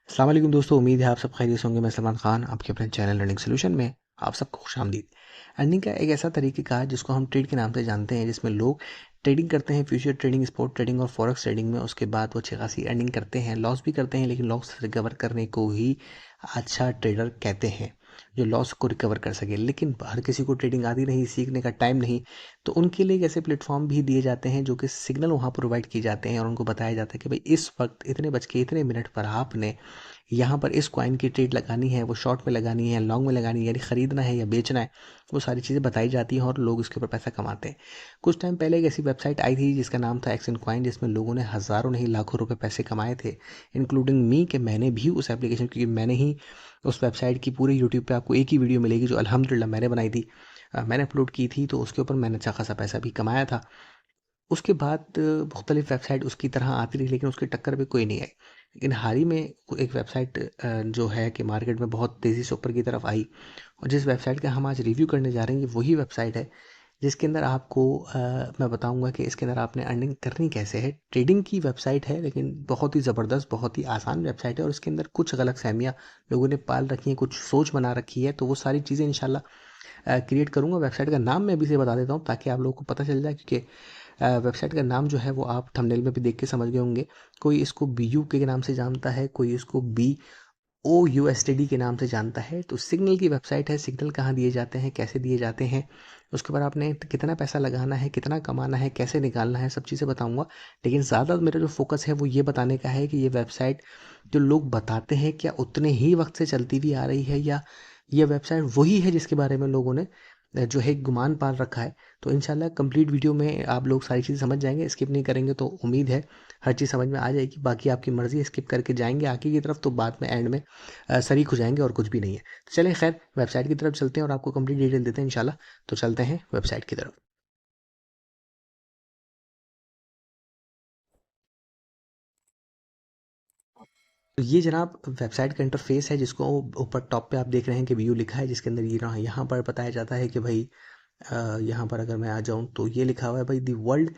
अस्सलाम वालेकुम दोस्तों, उम्मीद है आप सब खैरियत से होंगे। मैं सलमान खान आपके अपने चैनल लर्निंग सोल्यूशन में आप सबको खुशामदीद। अर्निंग का एक ऐसा तरीक़ेकार है जिसको हम ट्रेड के नाम से जानते हैं, जिसमें लोग ट्रेडिंग करते हैं, फ्यूचर ट्रेडिंग, स्पॉट ट्रेडिंग और फॉरेक्स ट्रेडिंग में। उसके बाद वो अच्छी खासी अर्निंग करते हैं, लॉस भी करते हैं, लेकिन लॉस रिकवर करने को ही अच्छा ट्रेडर कहते हैं, जो लॉस को रिकवर कर सके। लेकिन हर किसी को ट्रेडिंग आती नहीं, सीखने का टाइम नहीं, तो उनके लिए एक ऐसे प्लेटफॉर्म भी दिए जाते हैं जो कि सिग्नल वहाँ प्रोवाइड किए जाते हैं और उनको बताया जाता है कि भाई इस वक्त इतने बज के इतने मिनट पर आपने यहाँ पर इस कॉइन की ट्रेड लगानी है, वो शॉर्ट में लगानी है, लॉन्ग में लगानी है, यानी ख़रीदना है या बेचना है। वो सारी चीज़ें बताई जाती हैं और लोग इसके ऊपर पैसा कमाते हैं। कुछ टाइम पहले एक ऐसी वेबसाइट आई थी जिसका नाम था एक्स इन कॉइन, जिसमें लोगों ने हज़ारों नहीं लाखों रुपए पैसे कमाए थे, इंक्लूडिंग मी, कि मैंने भी उस एप्लीकेशन, क्योंकि मैंने ही उस वेबसाइट की पूरे यूट्यूब पे आपको एक ही वीडियो मिलेगी जो अल्हम्दुलिल्लाह मैंने बनाई थी, मैंने अपलोड की थी, तो उसके ऊपर मैंने अच्छा खासा पैसा भी कमाया था। उसके बाद मुख्तलिफ वेबसाइट उसकी तरह आती रही, लेकिन उसकी टक्कर पे कोई नहीं आई। लेकिन हाल ही में एक वेबसाइट जो है कि मार्केट में बहुत तेज़ी से ऊपर की तरफ आई, और जिस वेबसाइट का हम आज रिव्यू करने जा रहे हैं, ये वही वेबसाइट है जिसके अंदर आपको मैं बताऊंगा कि इसके अंदर आपने अर्निंग करनी कैसे है। ट्रेडिंग की वेबसाइट है, लेकिन बहुत ही ज़बरदस्त, बहुत ही आसान वेबसाइट है, और इसके अंदर कुछ गलतफहमियाँ लोगों ने पाल रखी हैं, कुछ सोच बना रखी है, तो वो सारी चीज़ें इंशाल्लाह क्रिएट करूँगा। वेबसाइट का नाम मैं अभी से बता देता हूँ ताकि आप लोगों को पता चल जाए, क्योंकि वेबसाइट का नाम जो है वो आप थंबनेल में भी देख के समझ गए होंगे। कोई इसको बी यू के नाम से जानता है, कोई इसको B O U S T D के नाम से जानता है। तो सिग्नल की वेबसाइट है। सिग्नल कहाँ दिए जाते हैं, कैसे दिए जाते हैं, उसके बाद आपने कितना पैसा लगाना है, कितना कमाना है, कैसे निकालना है, सब चीज़ें बताऊंगा। लेकिन ज़्यादा मेरा जो फोकस है वो ये बताने का है कि ये वेबसाइट जो लोग बताते हैं क्या उतने ही वक्त से चलती हुई आ रही है, या ये वेबसाइट वही है जिसके बारे में लोगों ने जो है गुमान पाल रखा है। तो इंशाल्लाह कंप्लीट वीडियो में आप लोग सारी चीज़ समझ जाएंगे। स्किप नहीं करेंगे तो उम्मीद है हर चीज़ समझ में आ जाएगी। बाकी आपकी मर्ज़ी है, स्किप करके जाएंगे आगे की तरफ तो बाद में एंड में शरीक हो जाएंगे और कुछ भी नहीं है। तो चलें, खैर वेबसाइट की तरफ चलते हैं और आपको कंप्लीट डिटेल देते हैं इंशाल्लाह। तो चलते हैं वेबसाइट की तरफ। तो ये जनाब वेबसाइट का इंटरफेस है, जिसको ऊपर टॉप पे आप देख रहे हैं कि व्यू लिखा है, जिसके अंदर ये रहा। यहाँ पर बताया जाता है कि भाई यहाँ पर अगर मैं आ जाऊँ तो ये लिखा हुआ है भाई the world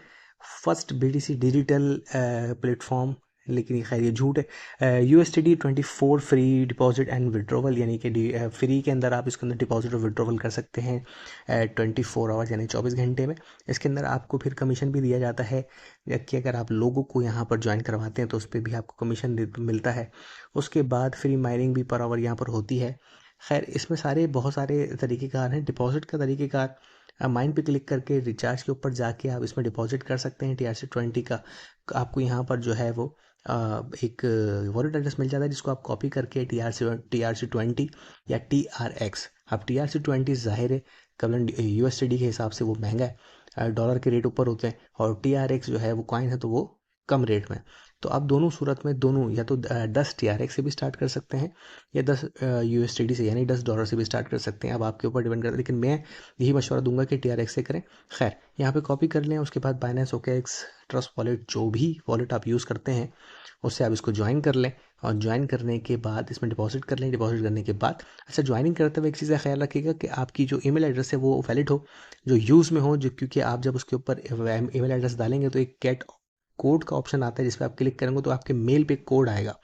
first BTC digital platform. लेकिन ये खैर ये झूठ है। USDT 24 free deposit and withdrawal, यानी कि फ्री के अंदर आप इसके अंदर डिपॉजिट और विड्रॉवल कर सकते हैं 24 आवर्स यानी 24 घंटे में। इसके अंदर आपको फिर कमीशन भी दिया जाता है कि अगर आप लोगों को यहाँ पर ज्वाइन करवाते हैं तो उस पर भी आपको कमीशन मिलता है। उसके बाद फ्री माइनिंग भी पर आवर यहाँ पर होती है। खैर इसमें सारे बहुत सारे तरीक़ेकार हैं। डिपॉजिट का तरीक़ेकार, माइन पे क्लिक करके रिचार्ज के ऊपर जाके आप इसमें डिपॉजिट कर सकते हैं। TRC20 का आपको यहाँ पर जो है वो एक वॉलेट एड्रेस मिल जाता है, जिसको आप कॉपी करके TRC20 या TRX। अब TRC20 ज़ाहिर है करंट USD के हिसाब से वो महंगा है, डॉलर के रेट ऊपर होते हैं, और TRX जो है वो कॉइन है तो वो कम रेट में। तो आप दोनों सूरत में, दोनों या तो 10 TRX से भी स्टार्ट कर सकते हैं या 10 USD से यानी $10 से भी स्टार्ट कर सकते हैं। अब आपके ऊपर डिपेंड करता है, लेकिन मैं यही मशवरा दूंगा कि TRX से करें। खैर यहाँ पे कॉपी कर लें। उसके बाद बाइनेंस OKX ट्रस्ट वॉलेट, जो भी वॉलेट आप यूज़ करते हैं उससे आप इसको ज्वाइन कर लें, और ज्वाइन करने के बाद इसमें डिपॉजिट कर लें। डिपॉजिट करने के बाद अच्छा, ज्वाइनिंग करते हुए एक चीज़ का ख्याल रखिएगा कि आपकी जो ईमेल एड्रेस है वो वैलिड हो, जो यूज़ में हो, जो क्योंकि आप जब उसके ऊपर ईमेल एड्रेस डालेंगे तो एक गेट कोड का ऑप्शन आता है, जिस पर आप क्लिक करेंगे तो आपके मेल पे कोड आएगा।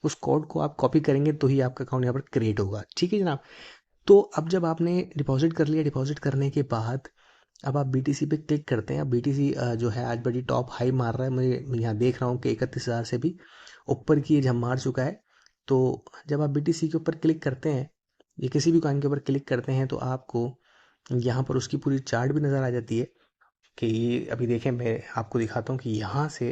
उस कोड को आप कॉपी करेंगे तो ही आपका अकाउंट यहाँ पर क्रिएट होगा। ठीक है जनाब। तो अब जब आपने डिपॉजिट कर लिया, डिपॉजिट करने के बाद अब आप BTC पे क्लिक करते हैं। अब BTC जो है आज बड़ी टॉप हाई मार रहा है। मैं यहाँ देख रहा हूँ कि 31,000 से भी ऊपर की एज हम मार चुका है। तो जब आप BTC के ऊपर क्लिक करते हैं या किसी भी कॉइन के ऊपर क्लिक करते हैं तो आपको यहाँ पर उसकी पूरी चार्ट भी नज़र आ जाती है कि ये अभी देखें, मैं आपको दिखाता हूँ कि यहाँ से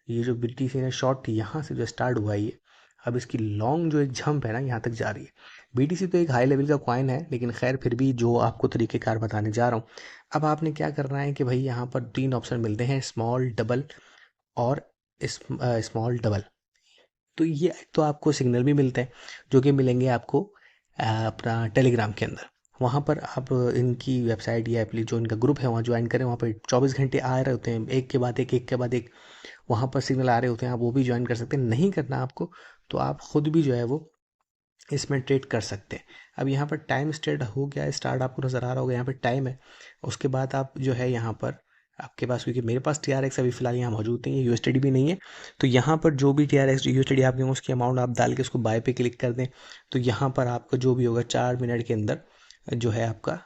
ये जो BTC ने शॉर्ट थी यहाँ से जो स्टार्ट हुआ है ये, अब इसकी लॉन्ग जो एक जंप है ना यहाँ तक जा रही है। BTC तो एक हाई लेवल का कॉइन है, लेकिन खैर फिर भी जो आपको तरीक़ेकार बताने जा रहा हूँ। अब आपने क्या करना है कि भाई यहाँ पर 3 ऑप्शन मिलते हैं, स्मॉल, डबल और स्मॉल डबल। तो ये तो आपको सिग्नल भी मिलते हैं जो कि मिलेंगे आपको अपना टेलीग्राम के अंदर। वहाँ पर आप इनकी वेबसाइट या एप्ली जो इनका ग्रुप है वहाँ ज्वाइन करें। वहाँ पर 24 घंटे आ रहे होते हैं, एक के बाद एक के बाद एक वहाँ पर सिग्नल आ रहे होते हैं। आप वो भी ज्वाइन कर सकते हैं। नहीं करना आपको तो आप खुद भी जो है वो इसमें ट्रेड कर सकते हैं। अब यहाँ पर टाइम स्टार्ट हो गया है, स्टार्ट आपको नज़र आ रहा होगा, यहाँ पर टाइम है। उसके बाद आप जो है यहाँ पर आपके पास, क्योंकि मेरे पास TRX अभी फ़िलहाल यहाँ मौजूद नहीं है, USDT भी नहीं है। तो यहाँ पर जो भी TRX USDT आपके होंगे उसकी अमाउंट आप डाल के उसको बाय पे क्लिक कर दें, तो यहाँ पर आपका जो भी होगा 4 मिनट के अंदर जो है आपका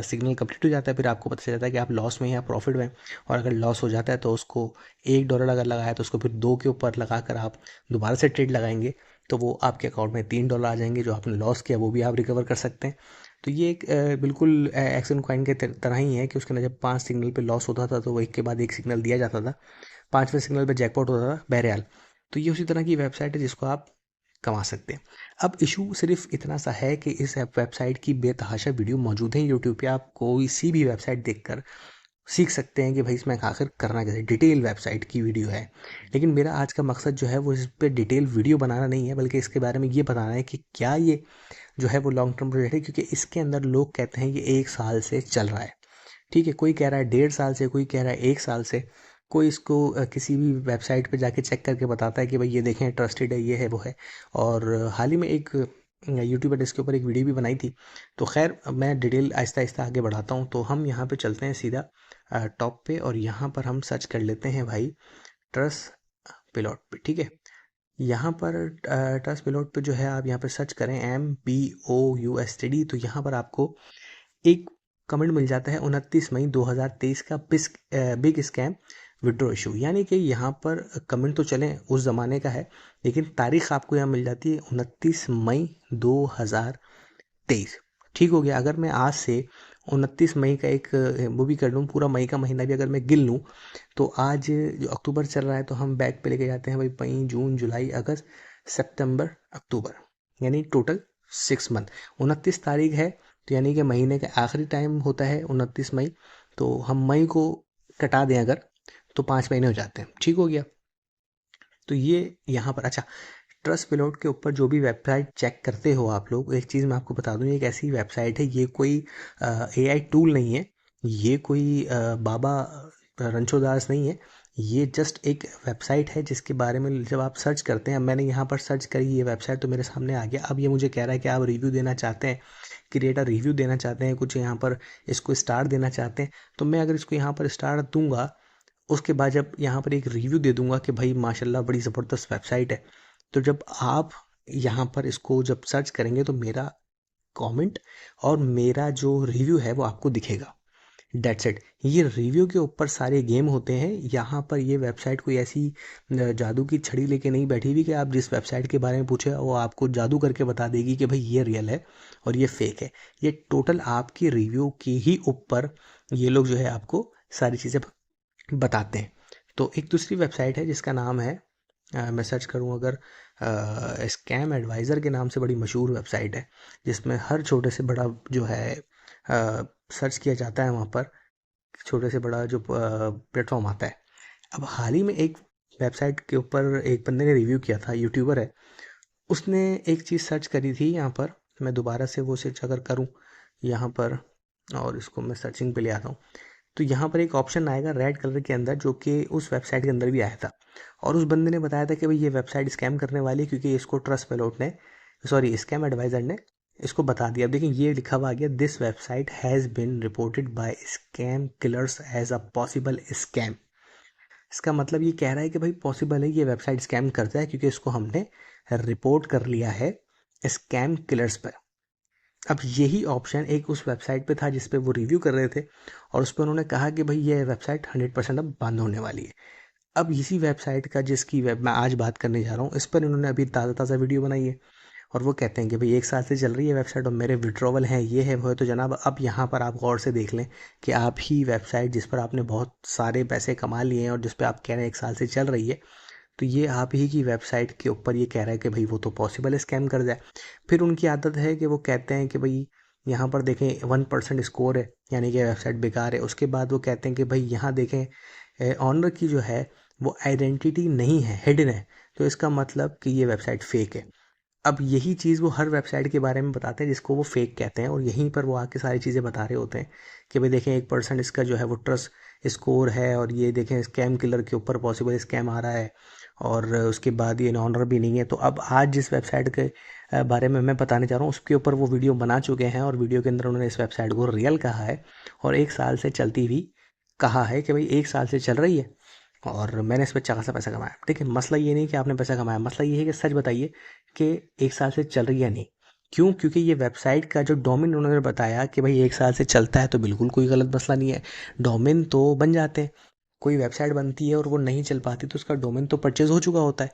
सिग्नल कंप्लीट हो जाता है। फिर आपको पता चल जाता है कि आप लॉस में हैं या प्रॉफिट में। और अगर लॉस हो जाता है तो उसको $1 अगर लगाया तो उसको फिर 2 के ऊपर लगा कर आप दोबारा से ट्रेड लगाएंगे, तो वो आपके अकाउंट में $3 आ जाएंगे। जो आपने लॉस किया वो भी आप रिकवर कर सकते हैं। तो ये एक बिल्कुल एक्शन कॉइन के तरह ही है कि उसके अंदर जब 5 सिग्नल पे लॉस होता था तो वो एक के बाद एक सिग्नल दिया जाता था, 5वें सिग्नल पे जैकपॉट होता था बहरहाल। तो ये उसी तरह की वेबसाइट है जिसको आप कमा सकते हैं। अब इशू सिर्फ इतना सा है कि इस वेबसाइट की बेतहाशा वीडियो मौजूद है यूट्यूब पे। आप कोई सी भी वेबसाइट देखकर सीख सकते हैं कि भाई इसमें आखिर करना कैसे, डिटेल वेबसाइट की वीडियो है। लेकिन मेरा आज का मकसद जो है वो इस पे डिटेल वीडियो बनाना नहीं है, बल्कि इसके बारे में ये बताना है कि क्या ये जो है वो लॉन्ग टर्म प्रोजेक्ट है, क्योंकि इसके अंदर लोग कहते हैं ये 1 साल से चल रहा है। ठीक है, कोई कह रहा है 1.5 साल से, कोई कह रहा है 1 साल से, कोई इसको किसी भी वेबसाइट पे जाके चेक करके बताता है कि भाई ये देखें ट्रस्टेड है, ये है वो है। और हाल ही में एक यूट्यूबर ने इसके ऊपर एक वीडियो भी बनाई थी। तो खैर मैं डिटेल आहिस्ता आहिस्ता आगे बढ़ाता हूँ। तो हम यहाँ पे चलते हैं सीधा टॉप पे, और यहाँ पर हम सर्च कर लेते हैं भाई ट्रस्ट पिलॉट पे। ठीक है, यहाँ पर ट्रस्ट पिलॉट पे जो है आप यहाँ पर सर्च करें MBOUSTD, तो यहाँ पर आपको एक कमेंट मिल जाता है 29 मई 2023 का बिग स्कैम विड्रॉ इशू। यानी कि यहाँ पर कमेंट तो चलें उस ज़माने का है, लेकिन तारीख आपको यहाँ मिल जाती है 29 मई 2023। ठीक हो गया। अगर मैं आज से 29 मई का एक वो भी कर लूँ, पूरा मई का महीना भी अगर मैं गिन लूँ, तो आज जो अक्टूबर चल रहा है तो हम बैक पे लेके जाते हैं भाई मई, जून, जुलाई, अगस्त, सितंबर, अक्टूबर, यानी टोटल 6 मंथ। 29 तारीख है तो यानी कि महीने का आखिरी टाइम होता है 29 मई। तो हम मई को कटा दें अगर, तो 5 महीने हो जाते हैं। ठीक हो गया। तो ये यहाँ पर अच्छा, ट्रस्ट पिलॉट के ऊपर जो भी वेबसाइट चेक करते हो आप लोग, एक चीज़ मैं आपको बता दूँ, ये एक ऐसी वेबसाइट है, ये कोई AI टूल नहीं है, ये कोई बाबा रणछोड़दास नहीं है। ये जस्ट एक वेबसाइट है जिसके बारे में जब आप सर्च करते हैं, मैंने यहाँ पर सर्च करी ये वेबसाइट तो मेरे सामने आ गया। अब ये मुझे कह रहा है कि आप रिव्यू देना चाहते हैं, क्रिएटर रिव्यू देना चाहते हैं, कुछ यहाँ पर इसको स्टार देना चाहते हैं। तो मैं अगर इसको यहाँ पर स्टार दूंगा, उसके बाद जब यहाँ पर एक रिव्यू दे दूंगा कि भाई माशाल्लाह बड़ी ज़बरदस्त वेबसाइट है, तो जब आप यहाँ पर इसको जब सर्च करेंगे तो मेरा कमेंट और मेरा जो रिव्यू है वो आपको दिखेगा। That's it. ये रिव्यू के ऊपर सारे गेम होते हैं। यहाँ पर ये वेबसाइट कोई ऐसी जादू की छड़ी लेके नहीं बैठी हुई कि आप जिस वेबसाइट के बारे में पूछे वो आपको जादू करके बता देगी कि भाई ये रियल है और ये फेक है। ये टोटल आपकी रिव्यू के ही ऊपर ये लोग जो है आपको सारी चीज़ें बताते हैं। तो एक दूसरी वेबसाइट है जिसका नाम है मैं सर्च करूँ अगर, स्कैम एडवाइज़र के नाम से बड़ी मशहूर वेबसाइट है, जिसमें हर छोटे से बड़ा जो है सर्च किया जाता है। वहाँ पर छोटे से बड़ा जो प्लेटफॉर्म आता है। अब हाल ही में एक वेबसाइट के ऊपर एक बंदे ने रिव्यू किया था, यूट्यूबर है, उसने एक चीज़ सर्च करी थी। यहाँ पर मैं दोबारा से वो सर्च अगर करूँ यहाँ पर, और इसको मैं सर्चिंग पे ले आता हूँ, तो यहाँ पर एक ऑप्शन आएगा रेड कलर के अंदर जो कि उस वेबसाइट के अंदर भी आया था। और उस बंदे ने बताया था कि भाई ये वेबसाइट स्कैम करने वाली है, क्योंकि इसको ट्रस्ट पिलॉट ने, सॉरी स्कैम एडवाइज़र ने इसको बता दिया। अब देखिए ये लिखा हुआ आ गया, this website has been reported by scam killers as a possible scam. इसका मतलब ये कह रहा है कि भाई पॉसिबल है ये वेबसाइट स्कैम करता है, क्योंकि इसको हमने रिपोर्ट कर लिया है स्कैम किलर्स पर। अब यही ऑप्शन एक उस वेबसाइट पे था जिस पे वो रिव्यू कर रहे थे, और उस पर उन्होंने कहा कि भाई ये वेबसाइट 100% अब बंद होने वाली है। अब इसी वेबसाइट का जिसकी वेब मैं आज बात करने जा रहा हूँ, इस पर इन्होंने अभी ताज़ा ताज़ा वीडियो बनाई है, और वो कहते हैं कि भाई 1 साल से चल रही है वेबसाइट और मेरे विड्रॉवल हैं, ये है वो है। तो जनाब अब यहाँ पर आप गौर से देख लें कि आप ही वेबसाइट जिस पर आपने बहुत सारे पैसे कमा लिए हैं और जिस पर आप कह रहे हैं 1 साल से चल रही है, तो ये आप ही की वेबसाइट के ऊपर ये कह रहा है कि भाई वो तो पॉसिबल है स्कैम कर जाए। फिर उनकी आदत है कि वो कहते हैं कि भाई यहाँ पर देखें 1% स्कोर है, यानी कि वेबसाइट बेकार है। उसके बाद वो कहते हैं कि भाई यहाँ देखें ऑनर की जो है वो आइडेंटिटी नहीं है, हिडन है, तो इसका मतलब कि ये वेबसाइट फेक है। अब यही चीज़ वो हर वेबसाइट के बारे में बताते हैं जिसको वो फेक कहते हैं, और यहीं पर वो आके सारी चीज़ें बता रहे होते हैं कि भाई देखें 1% इसका जो है वो ट्रस्ट स्कोर है, और ये देखें स्कैम किलर के ऊपर पॉसिबल स्कैम आ रहा है, और उसके बाद ये ऑनर भी नहीं है। तो अब आज जिस वेबसाइट के बारे में मैं बताने जा रहा हूँ उसके ऊपर वो वीडियो बना चुके हैं, और वीडियो के अंदर उन्होंने इस वेबसाइट को रियल कहा है और 1 साल से चलती हुई कहा है कि भाई 1 साल से चल रही है और मैंने इस पे अच्छा खासा पैसा कमाया। ठीक है, मसला ये नहीं कि आपने पैसा कमाया, मसला ये है कि सच बताइए कि 1 साल से चल रही है नहीं। क्यों? क्योंकि ये वेबसाइट का जो डोमेन उन्होंने बताया कि भाई 1 साल से चलता है, तो बिल्कुल कोई गलत मसला नहीं है। डोमेन तो बन जाते हैं, कोई वेबसाइट बनती है और वो नहीं चल पाती तो उसका डोमेन तो परचेज़ हो चुका होता है।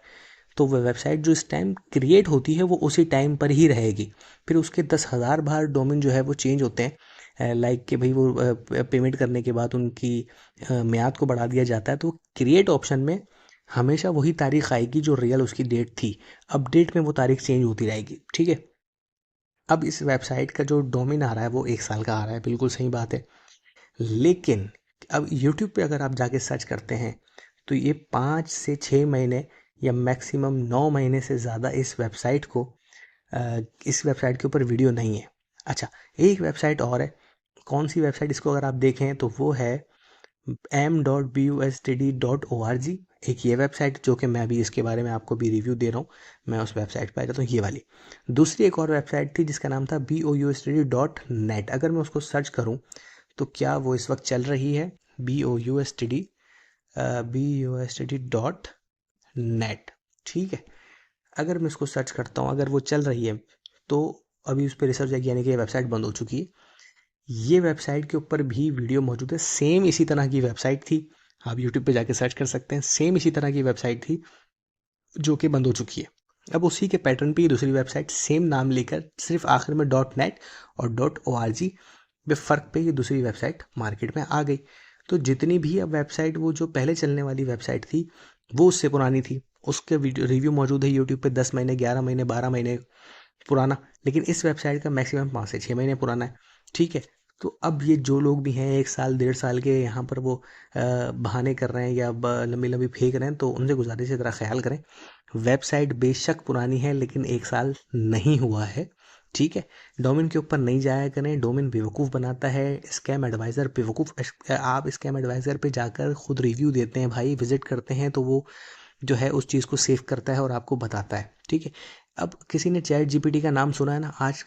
तो वो वेबसाइट जो इस टाइम क्रिएट होती है वो उसी टाइम पर ही रहेगी। फिर उसके 10,000 बार डोमेन जो है वो चेंज होते हैं, लाइक कि भाई वो पेमेंट करने के बाद उनकी मियाद को बढ़ा दिया जाता है। तो क्रिएट ऑप्शन में हमेशा वही तारीख आएगी जो रियल उसकी डेट थी। अपडेट में वो तारीख चेंज होती रहेगी। ठीक है, अब इस वेबसाइट का जो डोमेन आ रहा है वो 1 साल का आ रहा है, बिल्कुल सही बात है। लेकिन अब यूट्यूब पे अगर आप जाके सर्च करते हैं तो ये 5 से 6 महीने या मैक्सिमम 9 महीने से ज़्यादा इस वेबसाइट के ऊपर वीडियो नहीं है। अच्छा, एक वेबसाइट और है। कौन सी वेबसाइट? इसको अगर आप देखें तो वो है m.bustd.org। एक ये वेबसाइट जो कि मैं अभी इसके बारे में आपको भी रिव्यू दे रहा हूँ, मैं उस वेबसाइट पर आ जाता हूँ, ये वाली। दूसरी एक और वेबसाइट थी जिसका नाम था boustd.net। अगर मैं उसको सर्च करूँ तो क्या वो इस वक्त चल रही है? boustd.net। ठीक है, अगर मैं इसको सर्च करता हूँ, अगर वो चल रही है तो अभी उस पर रिसर्च यानी कि ये वेबसाइट बंद हो चुकी है। ये वेबसाइट के ऊपर भी वीडियो मौजूद है, सेम इसी तरह की वेबसाइट थी। आप यूट्यूब पे जाके सर्च कर सकते हैं, सेम इसी तरह की वेबसाइट थी जो कि बंद हो चुकी है। अब उसी के पैटर्न पे ये दूसरी वेबसाइट सेम नाम लेकर सिर्फ आखिर में .net और .org में फ़र्क पे ये दूसरी वेबसाइट मार्केट में आ गई। तो जितनी भी अब वेबसाइट, वो जो पहले चलने वाली वेबसाइट थी वो उससे पुरानी थी। उसके वीडियो रिव्यू मौजूद है यूट्यूब पे, 10 महीने, 11 महीने, 12 महीने पुराना। लेकिन इस वेबसाइट का मैक्सिमम 5 से 6 महीने पुराना है। ठीक है, तो अब ये जो लोग भी हैं 1 साल 1.5 साल के यहाँ पर वो बहाने कर रहे हैं या लंबी लंबी फेंक रहे हैं, तो उनसे गुजारिश है ज़रा ख्याल करें। वेबसाइट बेशक पुरानी है लेकिन 1 साल नहीं हुआ है। ठीक है, डोमेन के ऊपर नहीं जाया करें, डोमेन बेवकूफ़ बनाता है। स्कैम एडवाइज़र बेवकूफ़, आप स्कैम एडवाइज़र पे जाकर खुद रिव्यू देते हैं भाई, विजिट करते हैं तो वो जो है उस चीज़ को सेव करता है और आपको बताता है। ठीक है, अब किसी ने चैट जीपीटी का नाम सुना है ना? आज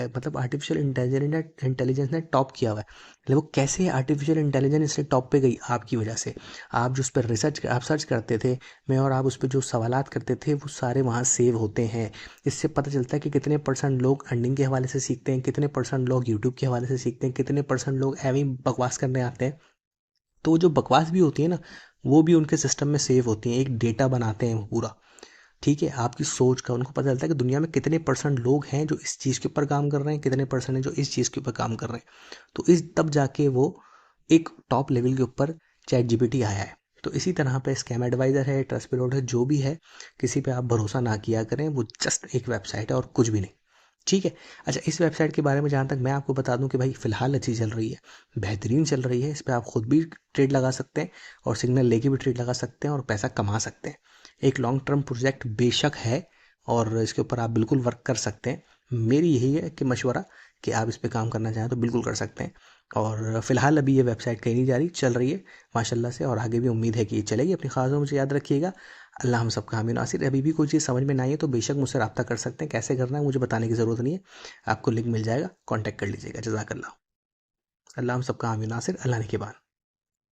मतलब आर्टिफिशियल इंटेलिजेंस ने टॉप किया हुआ है। लेकिन वो कैसे आर्टिफिशियल इंटेलिजेंस इससे टॉप पे गई? आपकी वजह से। आप जो उस पर आप सर्च करते थे, मैं और आप उस पर जो सवालात करते थे वो सारे वहाँ सेव होते हैं। इससे पता चलता है कि कितने % लोग अर्निंग के हवाले से सीखते हैं, कितने % लोग यूट्यूब के हवाले से सीखते हैं, कितने % लोग एवं बकवास करने आते हैं। तो वो जो बकवास भी होती है ना, वो भी उनके सिस्टम में सेव होती हैं, एक डेटा बनाते हैं वो पूरा। ठीक है, आपकी सोच का उनको पता चलता है कि दुनिया में कितने % लोग हैं जो इस चीज़ के ऊपर काम कर रहे हैं, कितने % हैं जो इस चीज़ के ऊपर काम कर रहे हैं। तो इस तब जाके वो एक टॉप लेवल के ऊपर चैट जीपीटी आया है। तो इसी तरह पे स्कैम एडवाइज़र है, ट्रस्ट पिलोड है, जो भी है, किसी पे आप भरोसा ना किया करें। वो जस्ट एक वेबसाइट है और कुछ भी नहीं। ठीक है, अच्छा, इस वेबसाइट के बारे में जहाँ तक मैं आपको बता दूं कि भाई फ़िलहाल अच्छी चल रही है, बेहतरीन चल रही है। इस पर आप खुद भी ट्रेड लगा सकते हैं और सिग्नल लेके भी ट्रेड लगा सकते हैं और पैसा कमा सकते हैं। एक लॉन्ग टर्म प्रोजेक्ट बेशक है और इसके ऊपर आप बिल्कुल वर्क कर सकते हैं। मेरी यही है कि मशवरा कि आप इस पे काम करना चाहें तो बिल्कुल कर सकते हैं। और फ़िलहाल अभी ये वेबसाइट कहीं नहीं जा रही, चल रही है माशाल्लाह से, और आगे भी उम्मीद है कि ये चलेगी। अपनी ख़ास मुझे याद रखिएगा। अल्लाह हम सबका हामी नासिर। अभी भी कोई चीज़ समझ में ना आई है तो बेशक मुझसे रब्ता कर सकते हैं। कैसे करना है मुझे बताने की ज़रूरत नहीं है, आपको लिंक मिल जाएगा, कॉन्टैक्ट कर लीजिएगा। जज़ाकल्लाह। अल्लाह हम सबका हामी नासिर। अल्लाह ने के बाद।